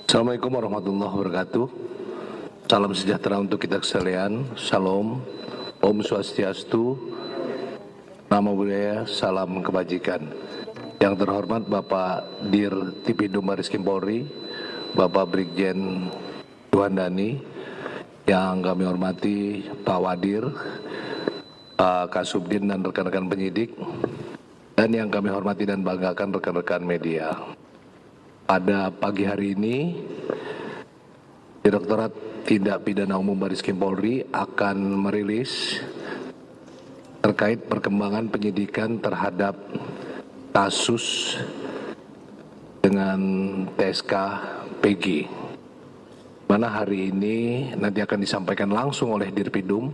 Assalamualaikum warahmatullahi wabarakatuh. Salam sejahtera untuk kita sekalian. Salam, Om Swastiastu, Namo Buddhaya, salam kebajikan. Yang terhormat Bapak Dir Tipidum Bariskim Polri, Bapak Brigjen Duandani, yang kami hormati Pak Wadir, Pak Kasubdin dan rekan-rekan penyidik, dan yang kami hormati dan banggakan rekan-rekan media. Pada pagi hari ini, Direktorat Tindak Pidana Umum Bariskim Polri akan merilis terkait perkembangan penyidikan terhadap kasus dengan TSK PG. Mana hari ini nanti akan disampaikan langsung oleh Dirpidum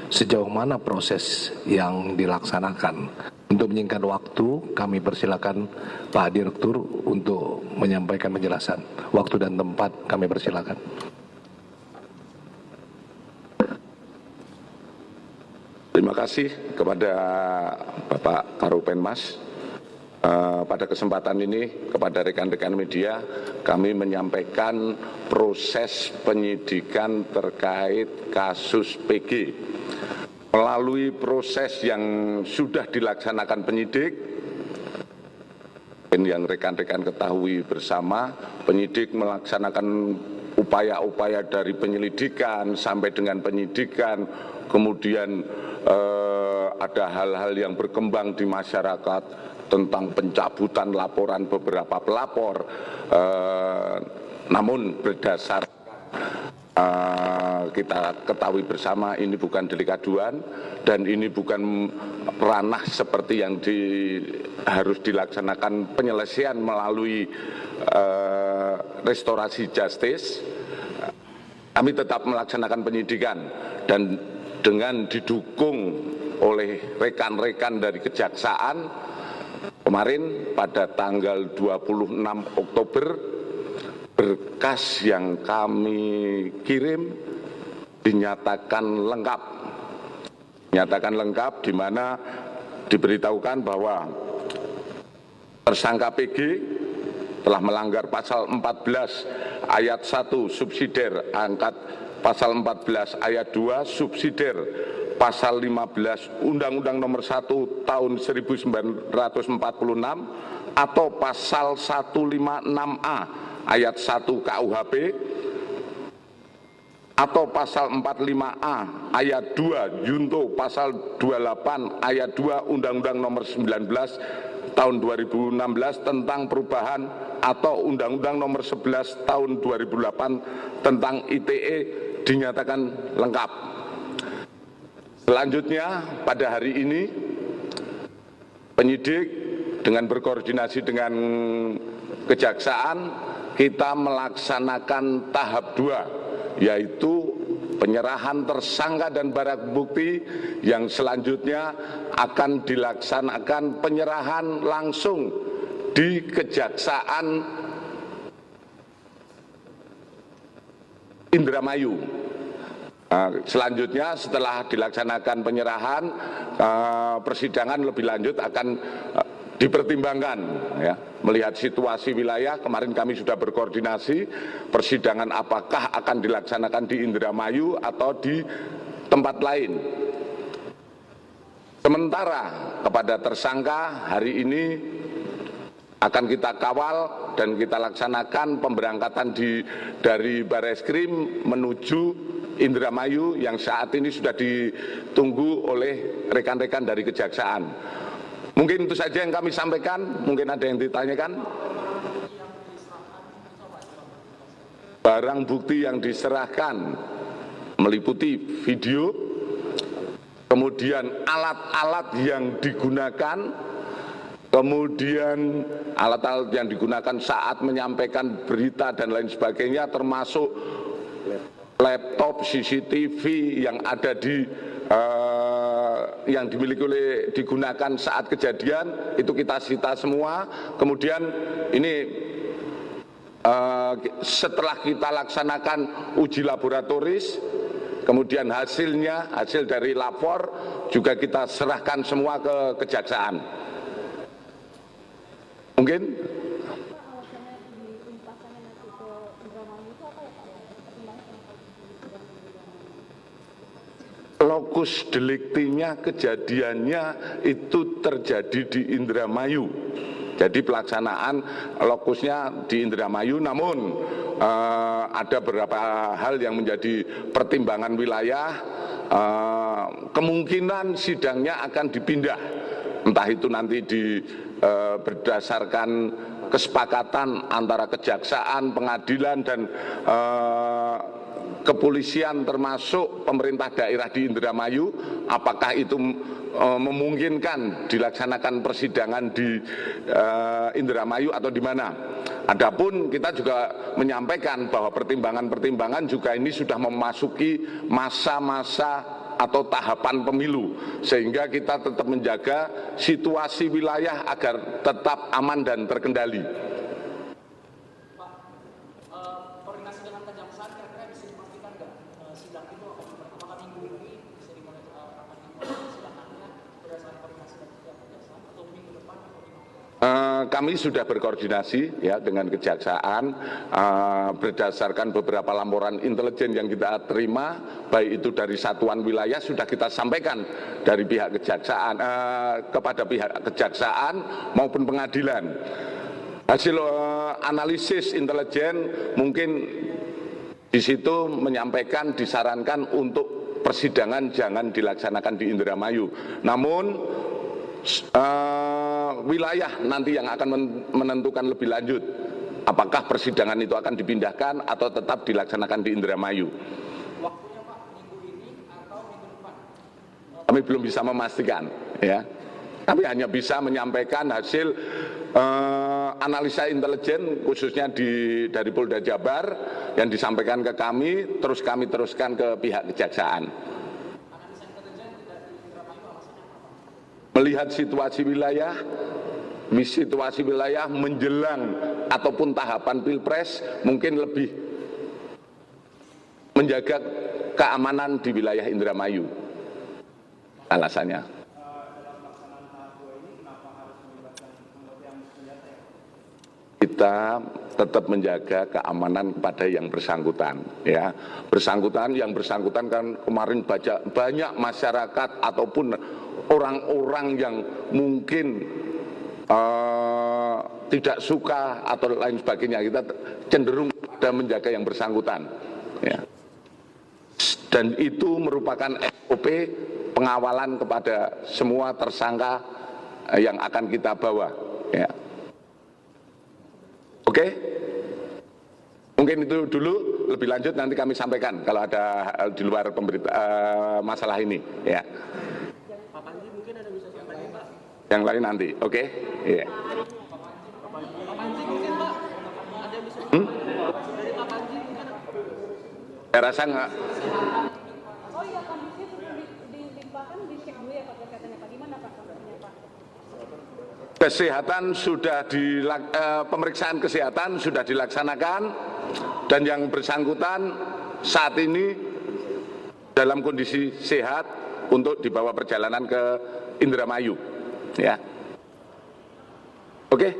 sejauh mana proses yang dilaksanakan. Untuk menyingkat waktu, kami persilakan Pak Direktur untuk menyampaikan penjelasan. Waktu dan tempat kami persilakan. Terima kasih kepada Bapak Karopenmas. Pada kesempatan ini kepada rekan-rekan media kami menyampaikan proses penyidikan terkait kasus PG. Melalui proses yang sudah dilaksanakan penyidik, yang rekan-rekan ketahui bersama, penyidik melaksanakan upaya-upaya dari penyelidikan sampai dengan penyidikan, kemudian ada hal-hal yang berkembang di masyarakat tentang pencabutan laporan beberapa pelapor, namun berdasar kita ketahui bersama ini bukan delik aduan dan ini bukan ranah seperti yang harus dilaksanakan penyelesaian melalui restorasi justice. Kami tetap melaksanakan penyidikan dan dengan didukung oleh rekan-rekan dari kejaksaan kemarin pada tanggal 26 Oktober berkas yang kami kirim dinyatakan lengkap, di mana diberitahukan bahwa tersangka PG telah melanggar pasal 14 ayat 1 subsidiar angkat pasal 14 ayat 2 subsidiar pasal 15 Undang-Undang Nomor 1 Tahun 1946 atau pasal 156A ayat 1 KUHP atau pasal 45A ayat 2 junto pasal 28 ayat 2 Undang-Undang Nomor 19 Tahun 2016 tentang perubahan atau Undang-Undang Nomor 11 Tahun 2008 tentang ITE dinyatakan lengkap. Selanjutnya pada hari ini penyidik dengan berkoordinasi dengan kejaksaan kita melaksanakan tahap 2, yaitu penyerahan tersangka dan barang bukti yang selanjutnya akan dilaksanakan penyerahan langsung di Kejaksaan Indramayu. Selanjutnya setelah dilaksanakan penyerahan, persidangan lebih lanjut akan dipertimbangkan ya, melihat situasi wilayah. Kemarin kami sudah berkoordinasi persidangan apakah akan dilaksanakan di Indramayu atau di tempat lain. Sementara kepada tersangka hari ini akan kita kawal dan kita laksanakan pemberangkatan dari Bareskrim menuju Indramayu yang saat ini sudah ditunggu oleh rekan-rekan dari kejaksaan. Mungkin itu saja yang kami sampaikan, mungkin ada yang ditanyakan. Barang bukti yang diserahkan meliputi video, kemudian alat-alat yang digunakan, kemudian alat-alat yang digunakan saat menyampaikan berita dan lain sebagainya, termasuk laptop, CCTV yang ada yang dimiliki digunakan saat kejadian, itu kita sita semua. Kemudian ini setelah kita laksanakan uji laboratoris, kemudian hasil dari lapor juga kita serahkan semua ke kejaksaan. Mungkin lokus deliktinya, kejadiannya itu terjadi di Indramayu. Jadi pelaksanaan lokusnya di Indramayu, namun ada beberapa hal yang menjadi pertimbangan wilayah. Kemungkinan sidangnya akan dipindah, entah itu nanti berdasarkan kesepakatan antara kejaksaan, pengadilan, dan kepolisian termasuk pemerintah daerah di Indramayu, apakah itu memungkinkan dilaksanakan persidangan di Indramayu atau di mana. Adapun kita juga menyampaikan bahwa pertimbangan-pertimbangan juga ini sudah memasuki masa-masa atau tahapan pemilu, sehingga kita tetap menjaga situasi wilayah agar tetap aman dan terkendali. Koordinasi dengan kejaksaan kira-kira bisa dipastikan nggak sidang itu apakah minggu ini bisa dimulai rapat sidangannya berdasarkan koordinasi dengan kejaksaan atau minggu depan atau Kami sudah berkoordinasi ya dengan kejaksaan berdasarkan beberapa laporan intelijen yang kita terima, baik itu dari satuan wilayah sudah kita sampaikan dari pihak kejaksaan kepada pihak kejaksaan maupun pengadilan. Hasil analisis intelijen mungkin di situ menyampaikan disarankan untuk persidangan jangan dilaksanakan di Indramayu. Namun wilayah nanti yang akan menentukan lebih lanjut apakah persidangan itu akan dipindahkan atau tetap dilaksanakan di Indramayu. Waktunya Pak, minggu ini atau minggu depan? Kami belum bisa memastikan ya. Kami hanya bisa menyampaikan hasil analisa intelijen khususnya dari Polda Jabar yang disampaikan ke kami, terus kami teruskan ke pihak kejaksaan. Analisa intelijen dari Indramayu alasannya apa? Melihat situasi wilayah menjelang ataupun tahapan Pilpres mungkin lebih menjaga keamanan di wilayah Indramayu. Alasannya. Kita tetap menjaga keamanan kepada yang bersangkutan ya. Yang bersangkutan kan kemarin banyak masyarakat ataupun orang-orang yang mungkin tidak suka atau lain sebagainya, kita cenderung pada menjaga yang bersangkutan ya. Dan itu merupakan SOP pengawalan kepada semua tersangka yang akan kita bawa ya. Oke, mungkin itu dulu, lebih lanjut nanti kami sampaikan kalau ada di luar masalah ini ya. Pak Panji mungkin ada bisa sampaikan Pak? Yang lain nanti, oke? Iya. Pak Panji mungkin Pak, ada yang bisa dari Pak Panji mungkin? Saya rasa nggak. Oh iya, kondisi sebelum dilimpahkan dicek dulu ya Pak kesehatannya Pak. Gimana Pak kondisinya Pak? Kesehatan sudah pemeriksaan kesehatan sudah dilaksanakan dan yang bersangkutan saat ini dalam kondisi sehat untuk dibawa perjalanan ke Indramayu ya. Oke.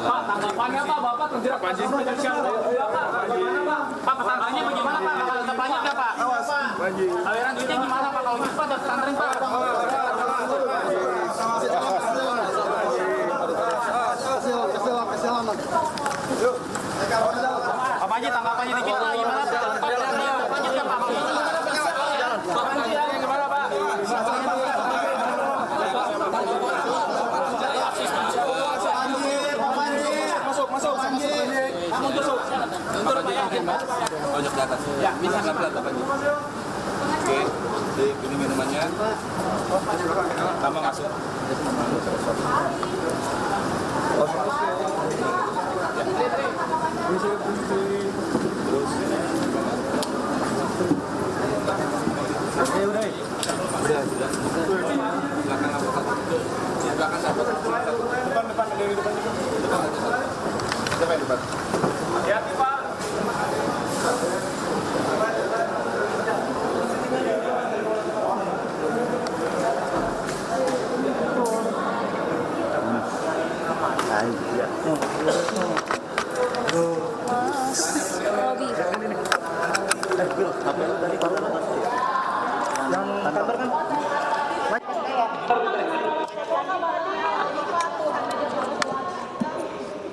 Pak, tanggapan Tanggapannya Pak, Bapak terjerat kasus pelecehan seksual Pak. Bagaimana Pak? Pak, tersangkanya bagaimana Pak? Bakal tetap banyak nggak Pak? Aliran duitnya gimana Pak? Kalau gitu Pak, dari pesantren Pak. Pak Panji, tanggapannya dikit Pak, gimana Pak? Lanjut ya Pak. Pak Panji, gimana Pak? Ojok di atas. Ya, bisa nggak berat apa aja? Oke, ini minumannya. Tambah masuk. Hati-hati Pak.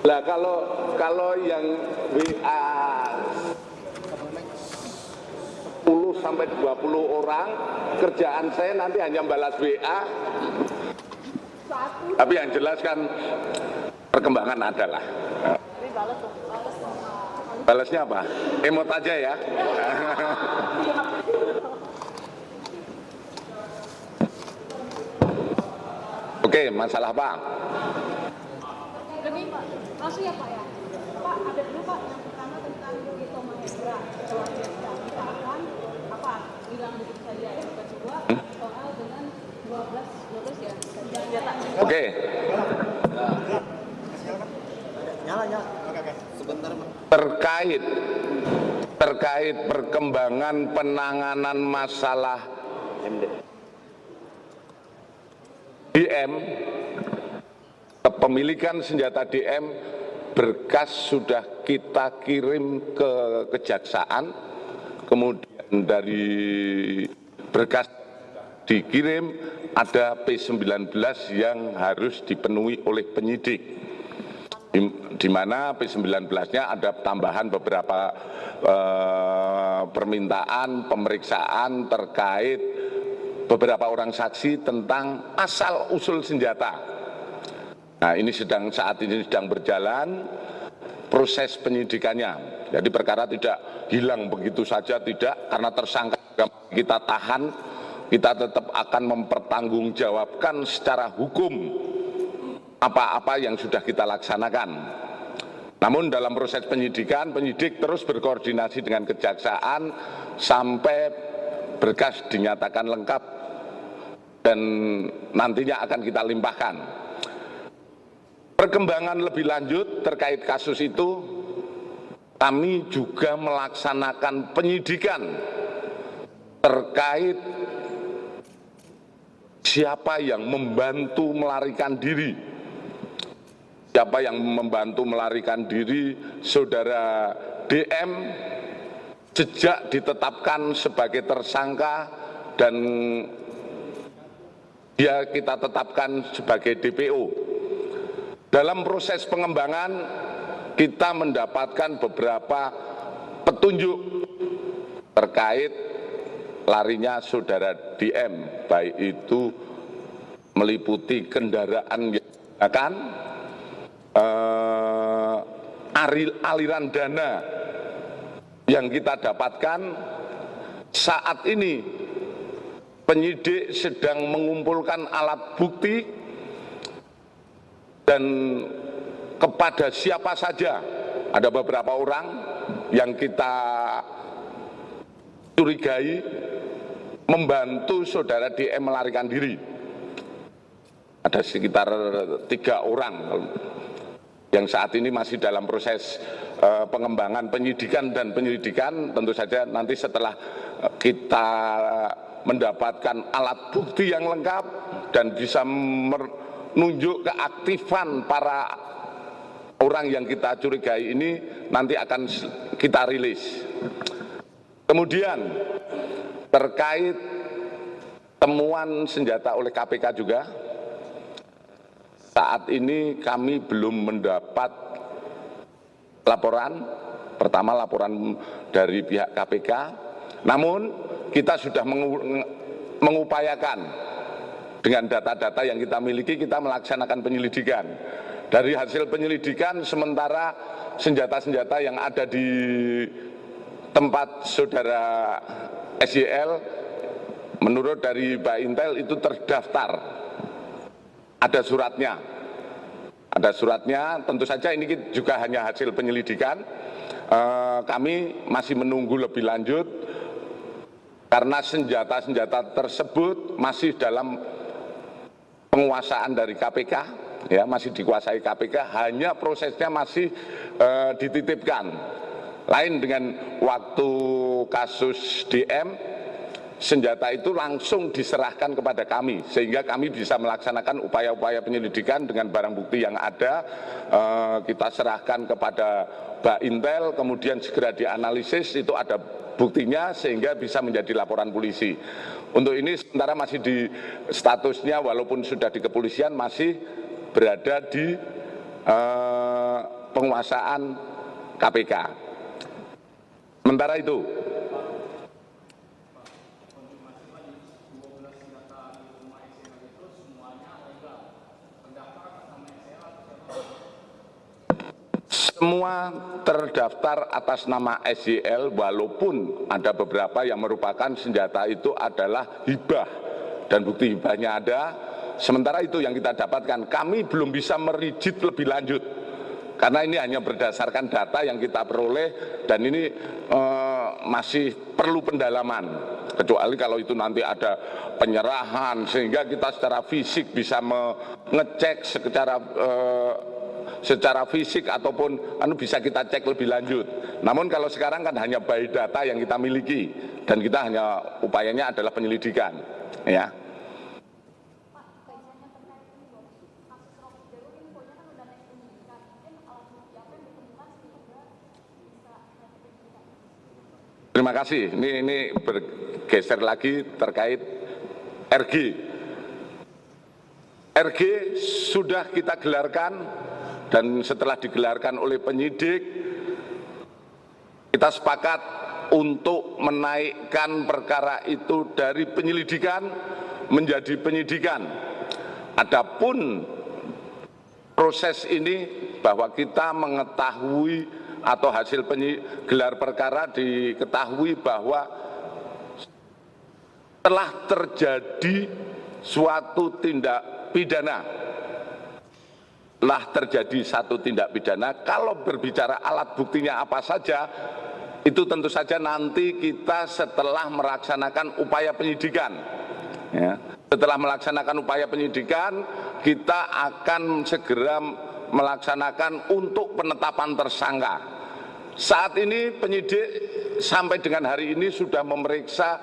Lah kalau yang WA 10 sampai 20 orang, kerjaan saya nanti hanya balas WA. Tapi yang jelas kan perkembangan adalah. Balasnya apa? Emot aja ya. Oke, masalah apa? Lebih Pak, langsung ya Pak ya. Pak, ada dulu Pak yang pertama tentang Dito Mahendra. Soal kita akan apa hilang begitu saja. Yang kedua soal dengan 12 ya senjata. Oke. Nyala. Sebentar, Terkait perkembangan penanganan masalah DM, kepemilikan senjata DM, berkas sudah kita kirim ke kejaksaan, kemudian dari berkas dikirim ada P19 yang harus dipenuhi oleh penyidik, di mana P19-nya ada tambahan beberapa permintaan pemeriksaan terkait beberapa orang saksi tentang asal-usul senjata. Nah, ini saat ini sedang berjalan proses penyidikannya. Jadi perkara tidak hilang begitu saja, tidak, karena tersangka kita tahan, kita tetap akan mempertanggungjawabkan secara hukum apa-apa yang sudah kita laksanakan. Namun dalam proses penyidikan, penyidik terus berkoordinasi dengan kejaksaan sampai berkas dinyatakan lengkap dan nantinya akan kita limpahkan. Perkembangan lebih lanjut terkait kasus itu, kami juga melaksanakan penyidikan terkait siapa yang membantu melarikan diri. Siapa yang membantu melarikan diri saudara DM sejak ditetapkan sebagai tersangka dan dia kita tetapkan sebagai DPO. Dalam proses pengembangan kita mendapatkan beberapa petunjuk terkait larinya saudara DM, baik itu meliputi kendaraan yang digunakan, aliran dana yang kita dapatkan. Saat ini penyidik sedang mengumpulkan alat bukti dan kepada siapa saja, ada beberapa orang yang kita curigai membantu saudara DM melarikan diri. Ada sekitar 3 orang yang saat ini masih dalam proses pengembangan penyidikan dan penyelidikan. Tentu saja nanti setelah kita mendapatkan alat bukti yang lengkap dan bisa menunjuk keaktifan para orang yang kita curigai ini nanti akan kita rilis. Kemudian terkait temuan senjata oleh KPK juga, saat ini kami belum mendapat laporan, pertama laporan dari pihak KPK, namun kita sudah mengupayakan dengan data-data yang kita miliki, kita melaksanakan penyelidikan. Dari hasil penyelidikan sementara senjata-senjata yang ada di tempat saudara SYL menurut dari Mbak Intel itu terdaftar, ada suratnya. Ada suratnya, tentu saja ini juga hanya hasil penyelidikan. Kami masih menunggu lebih lanjut karena senjata-senjata tersebut masih dalam penguasaan dari KPK, ya, masih dikuasai KPK, hanya prosesnya masih dititipkan. Lain dengan waktu kasus DM, senjata itu langsung diserahkan kepada kami, sehingga kami bisa melaksanakan upaya-upaya penyelidikan dengan barang bukti yang ada, kita serahkan kepada Mbak Intel, kemudian segera dianalisis, itu ada buktinya sehingga bisa menjadi laporan polisi. Untuk ini sementara masih di statusnya, walaupun sudah di kepolisian, masih berada di penguasaan KPK. Sementara itu. Semua terdaftar atas nama SYL, walaupun ada beberapa yang merupakan senjata itu adalah hibah dan bukti hibahnya ada. Sementara itu yang kita dapatkan, kami belum bisa merijit lebih lanjut karena ini hanya berdasarkan data yang kita peroleh dan ini masih perlu pendalaman. Kecuali kalau itu nanti ada penyerahan sehingga kita secara fisik bisa mengecek secara fisik ataupun bisa kita cek lebih lanjut. Namun kalau sekarang kan hanya by data yang kita miliki dan kita hanya upayanya adalah penyelidikan, ya. Terima kasih. Ini bergeser lagi terkait RG. RG sudah kita gelarkan. Dan setelah digelarkan oleh penyidik, kita sepakat untuk menaikkan perkara itu dari penyelidikan menjadi penyidikan. Adapun proses ini bahwa kita mengetahui atau hasil gelar perkara diketahui bahwa telah terjadi suatu tindak pidana. Terjadi satu tindak pidana. Kalau berbicara alat buktinya apa saja, itu tentu saja nanti kita setelah melaksanakan upaya penyidikan, ya. Setelah melaksanakan upaya penyidikan, kita akan segera melaksanakan untuk penetapan tersangka. Saat ini penyidik sampai dengan hari ini sudah memeriksa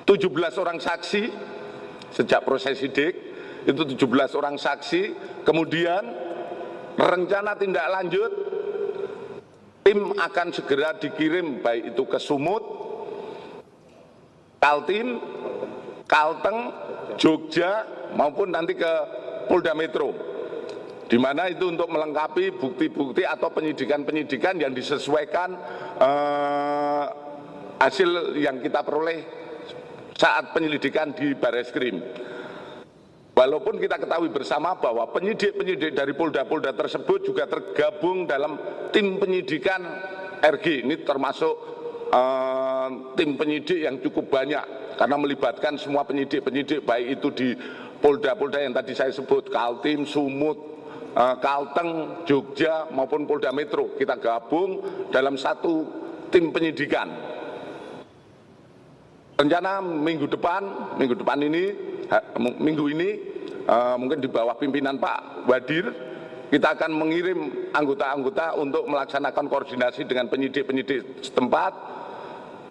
17 orang saksi sejak proses sidik. Itu 17 orang saksi, kemudian rencana tindak lanjut, tim akan segera dikirim baik itu ke Sumut, Kaltim, Kalteng, Jogja, maupun nanti ke Polda Metro. Di mana itu untuk melengkapi bukti-bukti atau penyidikan-penyidikan yang disesuaikan hasil yang kita peroleh saat penyelidikan di Bareskrim. Walaupun kita ketahui bersama bahwa penyidik-penyidik dari polda-polda tersebut juga tergabung dalam tim penyidikan RG. Ini termasuk tim penyidik yang cukup banyak karena melibatkan semua penyidik-penyidik baik itu di polda-polda yang tadi saya sebut, Kaltim, Sumut, Kalteng, Jogja maupun Polda Metro. Kita gabung dalam satu tim penyidikan. Rencana minggu depan ini, mungkin di bawah pimpinan Pak Wadir, kita akan mengirim anggota-anggota untuk melaksanakan koordinasi dengan penyidik-penyidik setempat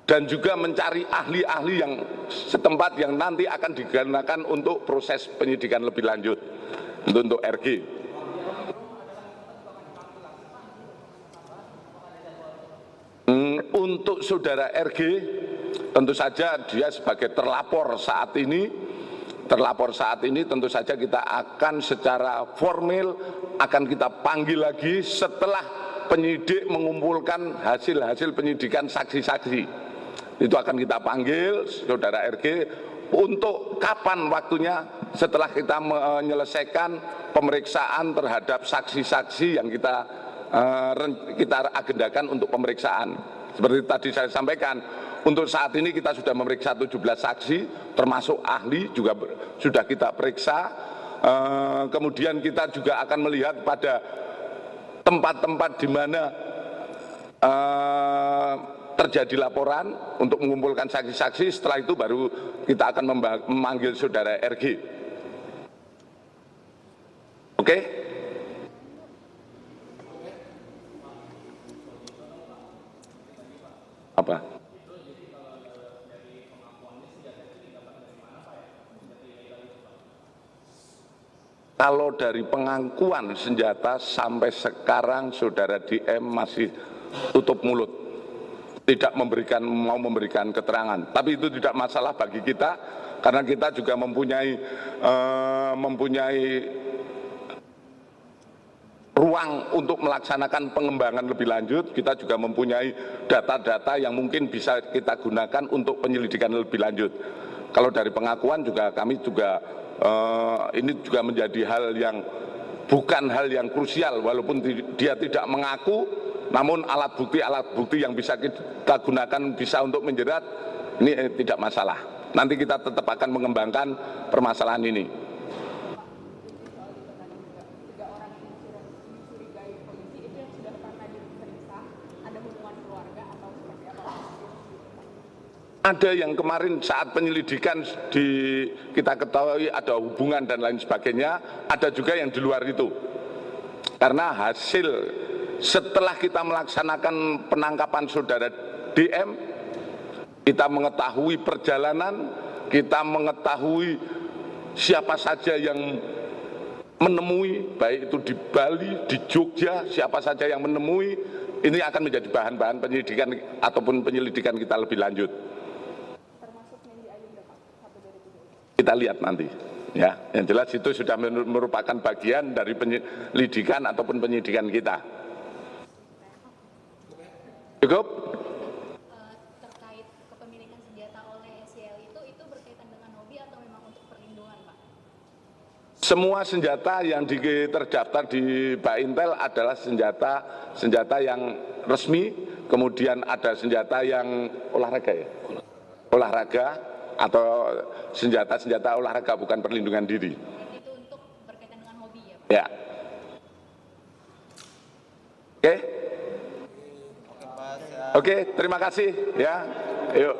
dan juga mencari ahli-ahli yang setempat yang nanti akan digunakan untuk proses penyidikan lebih lanjut untuk RG. Untuk saudara RG, tentu saja dia sebagai terlapor saat ini tentu saja kita akan secara formal akan kita panggil lagi setelah penyidik mengumpulkan hasil penyidikan saksi-saksi. Itu akan kita panggil saudara RG untuk kapan waktunya setelah kita menyelesaikan pemeriksaan terhadap saksi-saksi yang kita agendakan untuk pemeriksaan. Seperti tadi saya sampaikan, untuk saat ini kita sudah memeriksa 17 saksi, termasuk ahli juga sudah kita periksa. Kemudian kita juga akan melihat pada tempat-tempat di mana terjadi laporan untuk mengumpulkan saksi-saksi. Setelah itu baru kita akan memanggil saudara RG. Oke? Apa? Kalau dari pengakuan senjata sampai sekarang saudara DM masih tutup mulut, tidak mau memberikan keterangan. Tapi itu tidak masalah bagi kita, karena kita juga mempunyai ruang untuk melaksanakan pengembangan lebih lanjut. Kita juga mempunyai data-data yang mungkin bisa kita gunakan untuk penyelidikan lebih lanjut. Kalau dari pengakuan juga kami juga ini juga menjadi hal yang bukan hal yang krusial, walaupun dia tidak mengaku, namun alat bukti yang bisa kita gunakan bisa untuk menjerat, ini tidak masalah. Nanti kita tetap akan mengembangkan permasalahan ini. Ada yang kemarin saat penyelidikan kita ketahui ada hubungan dan lain sebagainya, ada juga yang di luar itu. Karena hasil setelah kita melaksanakan penangkapan saudara DM, kita mengetahui perjalanan, kita mengetahui siapa saja yang menemui, baik itu di Bali, di Jogja, siapa saja yang menemui, ini akan menjadi bahan-bahan penyidikan ataupun penyelidikan kita lebih lanjut. Kita lihat nanti, ya. Yang jelas itu sudah merupakan bagian dari penyelidikan ataupun penyidikan kita. Cukup? Terkait kepemilikan senjata oleh SYL itu berkaitan dengan hobi atau memang untuk perlindungan, Pak? Semua senjata yang terdaftar di Baintel adalah senjata yang resmi, kemudian ada senjata yang olahraga ya? Olahraga atau senjata olahraga, bukan perlindungan diri. Itu untuk berkaitan dengan hobi ya, Pak? Ya. Oke? Oke, terima kasih ya. Yuk.